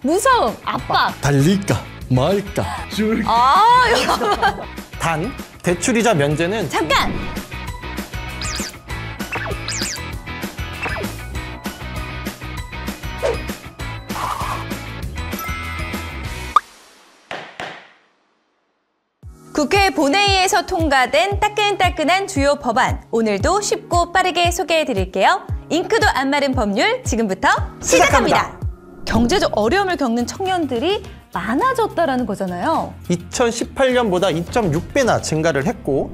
무서움, 압박. 달릴까 말까 단, 대출이자 면제는 잠깐! 국회 본회의에서 통과된 따끈따끈한 주요 법안, 오늘도 쉽고 빠르게 소개해드릴게요. 잉크도 안 마른 법률, 지금부터 시작합니다. 경제적 어려움을 겪는 청년들이 많아졌다라는 거잖아요. 2018년보다 2.6배나 증가를 했고,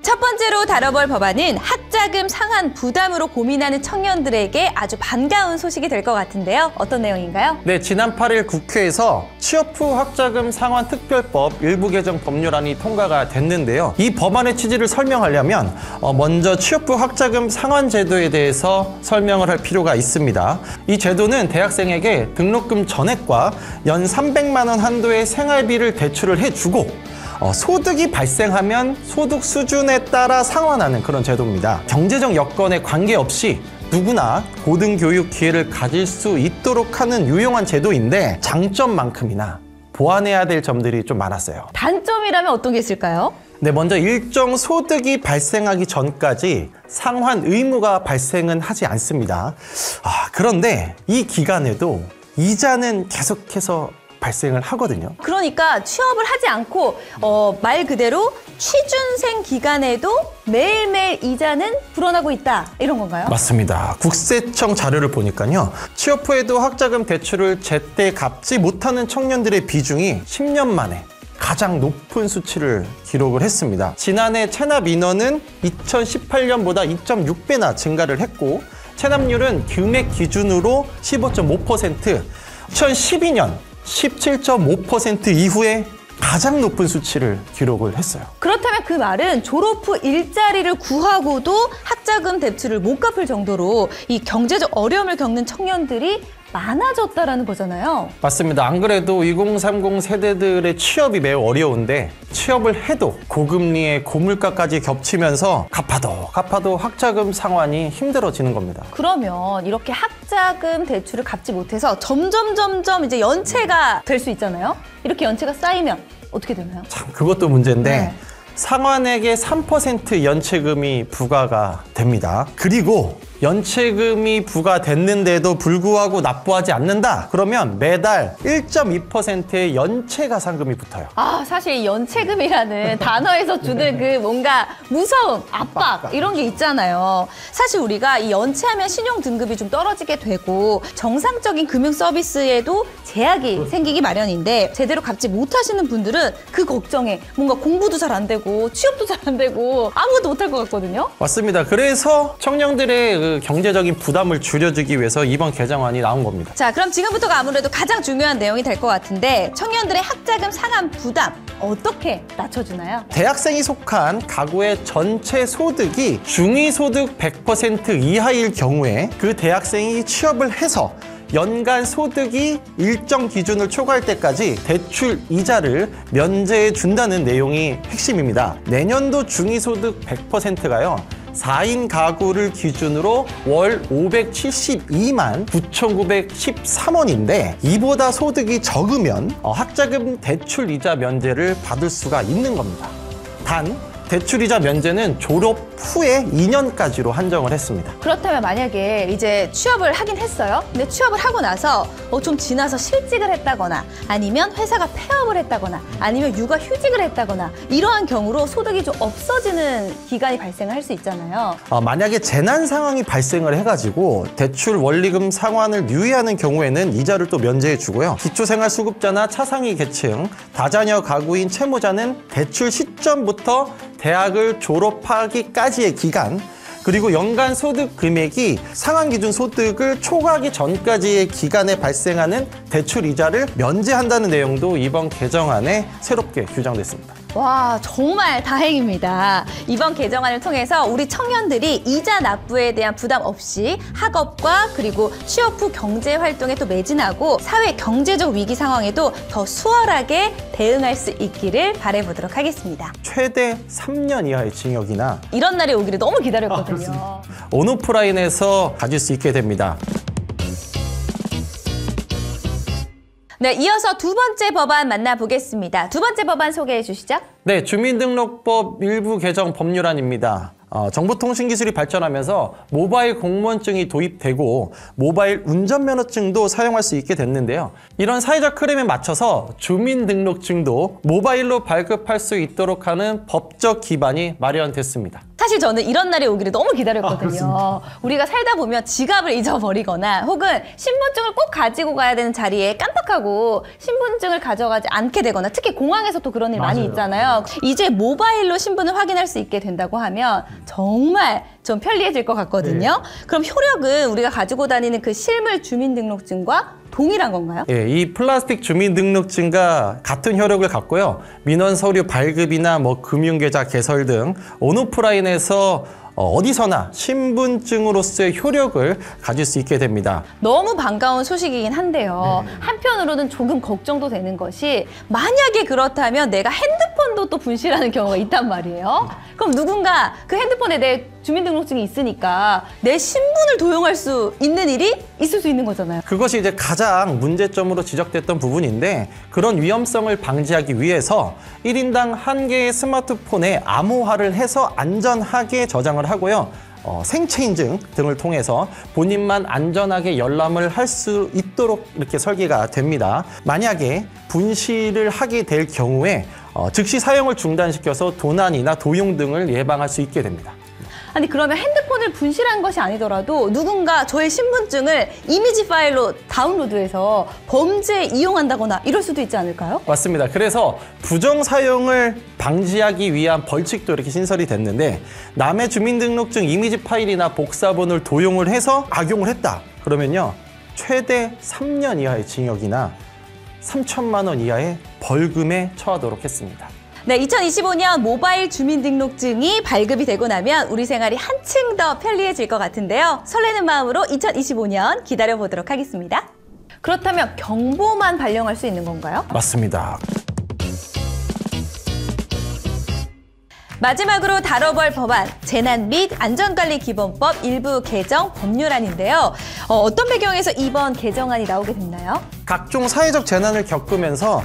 첫 번째로 다뤄볼 법안은 학자금 상환 부담으로 고민하는 청년들에게 아주 반가운 소식이 될 것 같은데요. 어떤 내용인가요? 네, 지난 8일 국회에서 취업 후 학자금 상환 특별법 일부 개정 법률안이 통과가 됐는데요. 이 법안의 취지를 설명하려면 먼저 취업 후 학자금 상환 제도에 대해서 설명을 할 필요가 있습니다. 이 제도는 대학생에게 등록금 전액과 연 300만 원 한도의 생활비를 대출을 해주고 소득이 발생하면 소득 수준에 따라 상환하는 그런 제도입니다. 경제적 여건에 관계없이 누구나 고등교육 기회를 가질 수 있도록 하는 유용한 제도인데 장점만큼이나 보완해야 될 점들이 좀 많았어요. 단점이라면 어떤 게 있을까요? 네, 먼저 일정 소득이 발생하기 전까지 상환 의무가 발생은 하지 않습니다. 그런데 이 기간에도 이자는 계속해서 발생을 하거든요. 그러니까 취업을 하지 않고 말 그대로 취준생 기간에도 매일매일 이자는 불어나고 있다, 이런 건가요? 맞습니다. 국세청 자료를 보니까요, 취업 후에도 학자금 대출을 제때 갚지 못하는 청년들의 비중이 10년 만에 가장 높은 수치를 기록을 했습니다. 지난해 체납 인원은 2018년보다 2.6배나 증가를 했고, 체납률은 금액 기준으로 15.5%, 2012년 17.5% 이후에 가장 높은 수치를 기록을 했어요. 그렇다면 그 말은 졸업 후 일자리를 구하고도 학자금 대출을 못 갚을 정도로 이 경제적 어려움을 겪는 청년들이 많아졌다라는 거잖아요. 맞습니다. 안 그래도 2030 세대들의 취업이 매우 어려운데 취업을 해도 고금리에 고물가까지 겹치면서 갚아도 학자금 상환이 힘들어지는 겁니다. 그러면 이렇게 학자금 대출을 갚지 못해서 점점 이제 연체가 될 수 있잖아요. 이렇게 연체가 쌓이면 어떻게 되나요? 참, 그것도 문제인데 네. 상환액의 3% 연체금이 부과가 됩니다. 그리고 연체금이 부과됐는데도 불구하고 납부하지 않는다? 그러면 매달 1.2%의 연체가산금이 붙어요. 사실 연체금이라는 단어에서 주는 그 뭔가 무서움, 압박 이런 게 있잖아요. 사실 우리가 이 연체하면 신용 등급이 좀 떨어지게 되고 정상적인 금융 서비스에도 제약이 생기기 마련인데 제대로 갚지 못하시는 분들은 그 걱정에 뭔가 공부도 잘 안 되고 취업도 잘 안 되고 아무것도 못할 것 같거든요. 맞습니다. 그래서 청년들의 그 경제적인 부담을 줄여주기 위해서 이번 개정안이 나온 겁니다. 자, 그럼 지금부터가 아무래도 가장 중요한 내용이 될 것 같은데 청년들의 학자금 상환 부담 어떻게 낮춰주나요? 대학생이 속한 가구의 전체 소득이 중위소득 100% 이하일 경우에 그 대학생이 취업을 해서 연간 소득이 일정 기준을 초과할 때까지 대출 이자를 면제해 준다는 내용이 핵심입니다. 내년도 중위소득 100%가요. 4인 가구를 기준으로 월 572만 9,913원인데 이보다 소득이 적으면 학자금 대출 이자 면제를 받을 수가 있는 겁니다. 단, 대출이자 면제는 졸업 후에 2년까지로 한정을 했습니다. 그렇다면 만약에 이제 취업을 하긴 했어요. 근데 취업을 하고 나서 좀 지나서 실직을 했다거나 아니면 회사가 폐업을 했다거나 아니면 육아휴직을 했다거나 이러한 경우로 소득이 좀 없어지는 기간이 발생을 할 수 있잖아요. 만약에 재난 상황이 발생을 해가지고 대출 원리금 상환을 유예하는 경우에는 이자를 또 면제해 주고요. 기초생활수급자나 차상위 계층, 다자녀 가구인 채무자는 대출 시점부터 대학을 졸업하기까지의 기간, 그리고 연간 소득 금액이 상한 기준 소득을 초과하기 전까지의 기간에 발생하는 대출 이자를 면제한다는 내용도 이번 개정안에 새롭게 규정됐습니다. 와, 정말 다행입니다. 이번 개정안을 통해서 우리 청년들이 이자 납부에 대한 부담 없이 학업과 그리고 취업 후 경제 활동에 또 매진하고 사회 경제적 위기 상황에도 더 수월하게 대응할 수 있기를 바라보도록 하겠습니다. 최대 3년 이하의 징역이나 이런 날이 오기를 너무 기다렸거든요. 온오프라인에서 가질 수 있게 됩니다. 네, 이어서 두 번째 법안 만나보겠습니다. 두 번째 법안 소개해 주시죠. 네, 주민등록법 일부 개정 법률안입니다. 정보통신기술이 발전하면서 모바일 공무원증이 도입되고 모바일 운전면허증도 사용할 수 있게 됐는데요. 이런 사회적 흐름에 맞춰서 주민등록증도 모바일로 발급할 수 있도록 하는 법적 기반이 마련됐습니다. 사실 저는 이런 날이 오기를 너무 기다렸거든요. 우리가 살다 보면 지갑을 잊어버리거나 혹은 신분증을 꼭 가지고 가야 되는 자리에 깜빡하고 신분증을 가져가지 않게 되거나 특히 공항에서 또 그런 일 많이 있잖아요. 이제 모바일로 신분을 확인할 수 있게 된다고 하면 정말 좀 편리해질 것 같거든요. 그럼 효력은 우리가 가지고 다니는 그 실물 주민등록증과 동일한 건가요? 예, 이 플라스틱 주민등록증과 같은 효력을 갖고요. 민원 서류 발급이나 금융계좌 개설 등 온오프라인에서 어디서나 신분증으로서의 효력을 가질 수 있게 됩니다. 너무 반가운 소식이긴 한데요. 한편으로는 조금 걱정도 되는 것이 만약에 그렇다면 내가 핸드폰도 또 분실하는 경우가 있단 말이에요. 그럼 누군가 그 핸드폰에 내 주민등록증이 있으니까 내 신분을 도용할 수 있는 일이 있을 수 있는 거잖아요. 그것이 이제 가장 문제점으로 지적됐던 부분인데 그런 위험성을 방지하기 위해서 1인당 1개의 스마트폰에 암호화를 해서 안전하게 저장을 하고요. 생체 인증 등을 통해서 본인만 안전하게 열람을 할 수 있도록 이렇게 설계가 됩니다. 만약에 분실을 하게 될 경우에 즉시 사용을 중단시켜서 도난이나 도용 등을 예방할 수 있게 됩니다. 아니 그러면 핸드폰을 분실한 것이 아니더라도 누군가 저의 신분증을 이미지 파일로 다운로드해서 범죄에 이용한다거나 이럴 수도 있지 않을까요? 맞습니다. 그래서 부정 사용을 방지하기 위한 벌칙도 이렇게 신설이 됐는데 남의 주민등록증 이미지 파일이나 복사본을 도용을 해서 악용을 했다. 그러면요. 최대 3년 이하의 징역이나 3천만 원 이하의 벌금에 처하도록 했습니다. 네, 2025년 모바일 주민등록증이 발급이 되고 나면 우리 생활이 한층 더 편리해질 것 같은데요. 설레는 마음으로 2025년 기다려보도록 하겠습니다. 그렇다면 경보만 발령할 수 있는 건가요? 맞습니다. 마지막으로 다뤄볼 법안, 재난 및 안전관리기본법 일부 개정 법률안인데요. 어떤 배경에서 이번 개정안이 나오게 됐나요? 각종 사회적 재난을 겪으면서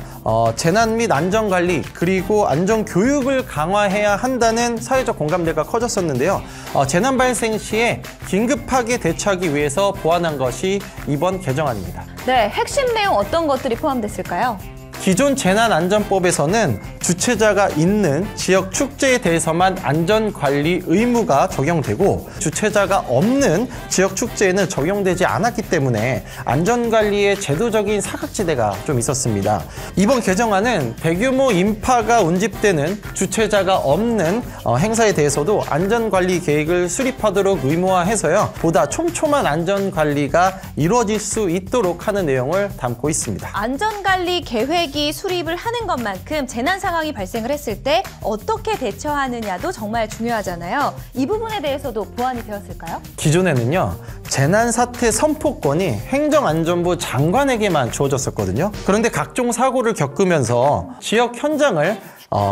재난 및 안전관리 그리고 안전교육을 강화해야 한다는 사회적 공감대가 커졌었는데요. 재난 발생 시에 긴급하게 대처하기 위해서 보완한 것이 이번 개정안입니다. 네, 핵심 내용 어떤 것들이 포함됐을까요? 기존 재난안전법에서는 주최자가 있는 지역 축제에 대해서만 안전관리 의무가 적용되고 주최자가 없는 지역 축제에는 적용되지 않았기 때문에 안전관리에 제도적인 사각지대가 좀 있었습니다. 이번 개정안은 대규모 인파가 운집되는 주최자가 없는 행사에 대해서도 안전관리 계획을 수립하도록 의무화해서요. 보다 촘촘한 안전관리가 이루어질 수 있도록 하는 내용을 담고 있습니다. 안전관리 계획이 수립을 하는 것만큼 재난 상황이 발생을 했을 때 어떻게 대처하느냐도 정말 중요하잖아요. 이 부분에 대해서도 보완이 되었을까요? 기존에는요. 재난사태 선포권이 행정안전부 장관에게만 주어졌었거든요. 그런데 각종 사고를 겪으면서 지역 현장을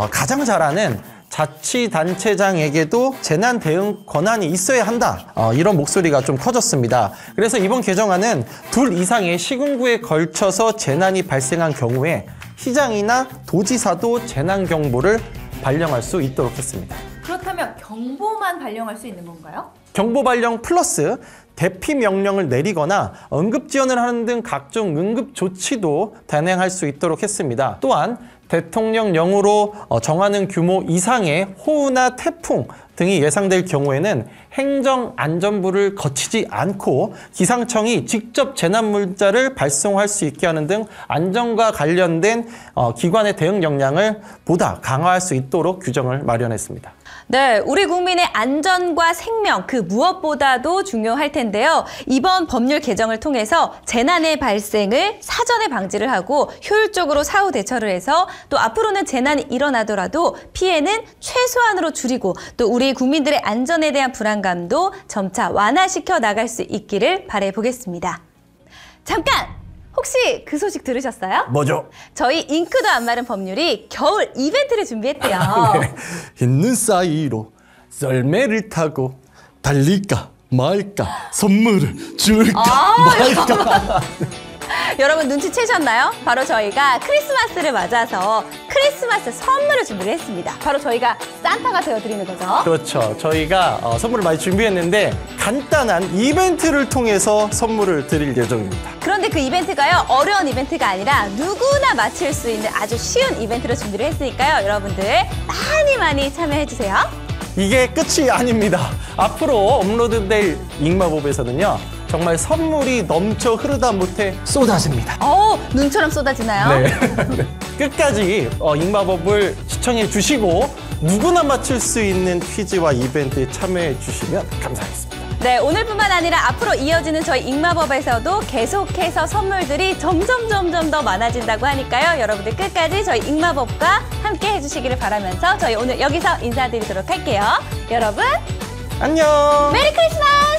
가장 잘 아는 자치단체장에게도 재난 대응 권한이 있어야 한다. 이런 목소리가 좀 커졌습니다. 그래서 이번 개정안은 2 이상의 시군구에 걸쳐서 재난이 발생한 경우에 시장이나 도지사도 재난 경보를 발령할 수 있도록 했습니다. 그렇다면 경보만 발령할 수 있는 건가요? 경보 발령 플러스 대피 명령을 내리거나 응급 지원을 하는 등 각종 응급 조치도 단행할 수 있도록 했습니다. 또한 대통령령으로 정하는 규모 이상의 호우나 태풍 등이 예상될 경우에는 행정안전부를 거치지 않고 기상청이 직접 재난문자를 발송할 수 있게 하는 등 안전과 관련된 기관의 대응 역량을 보다 강화할 수 있도록 규정을 마련했습니다. 네, 우리 국민의 안전과 생명 그 무엇보다도 중요할 텐데요. 이번 법률 개정을 통해서 재난의 발생을 사전에 방지를 하고 효율적으로 사후 대처를 해서 또 앞으로는 재난이 일어나더라도 피해는 최소한으로 줄이고 또 우리 국민들의 안전에 대한 불안감도 점차 완화시켜 나갈 수 있기를 바라보겠습니다. 잠깐! 혹시 그 소식 들으셨어요? 뭐죠? 저희 잉크도 안 마른 법률이 겨울 이벤트를 준비했대요. 네. 있는 사이로 썰매를 타고 달릴까 말까 선물을 줄까 말까. 여러분 눈치채셨나요? 바로 저희가 크리스마스를 맞아서 크리스마스 선물을 준비를 했습니다. 바로 저희가 산타가 되어드리는 거죠. 그렇죠. 저희가 선물을 많이 준비했는데 간단한 이벤트를 통해서 선물을 드릴 예정입니다. 그런데 그 이벤트가요, 어려운 이벤트가 아니라 누구나 맞힐 수 있는 아주 쉬운 이벤트로 준비를 했으니까요. 여러분들 많이 참여해주세요. 이게 끝이 아닙니다. 앞으로 업로드될 잉마법에서는요. 정말 선물이 넘쳐 흐르다 못해 쏟아집니다. 눈처럼 쏟아지나요? 네. 끝까지 잉마법을 시청해 주시고 누구나 맞출 수 있는 퀴즈와 이벤트에 참여해 주시면 감사하겠습니다. 네, 오늘뿐만 아니라 앞으로 이어지는 저희 잉마법에서도 계속해서 선물들이 점점 더 많아진다고 하니까요. 여러분들 끝까지 저희 잉마법과 함께 해주시기를 바라면서 저희 오늘 여기서 인사드리도록 할게요. 여러분, 안녕! 메리 크리스마스!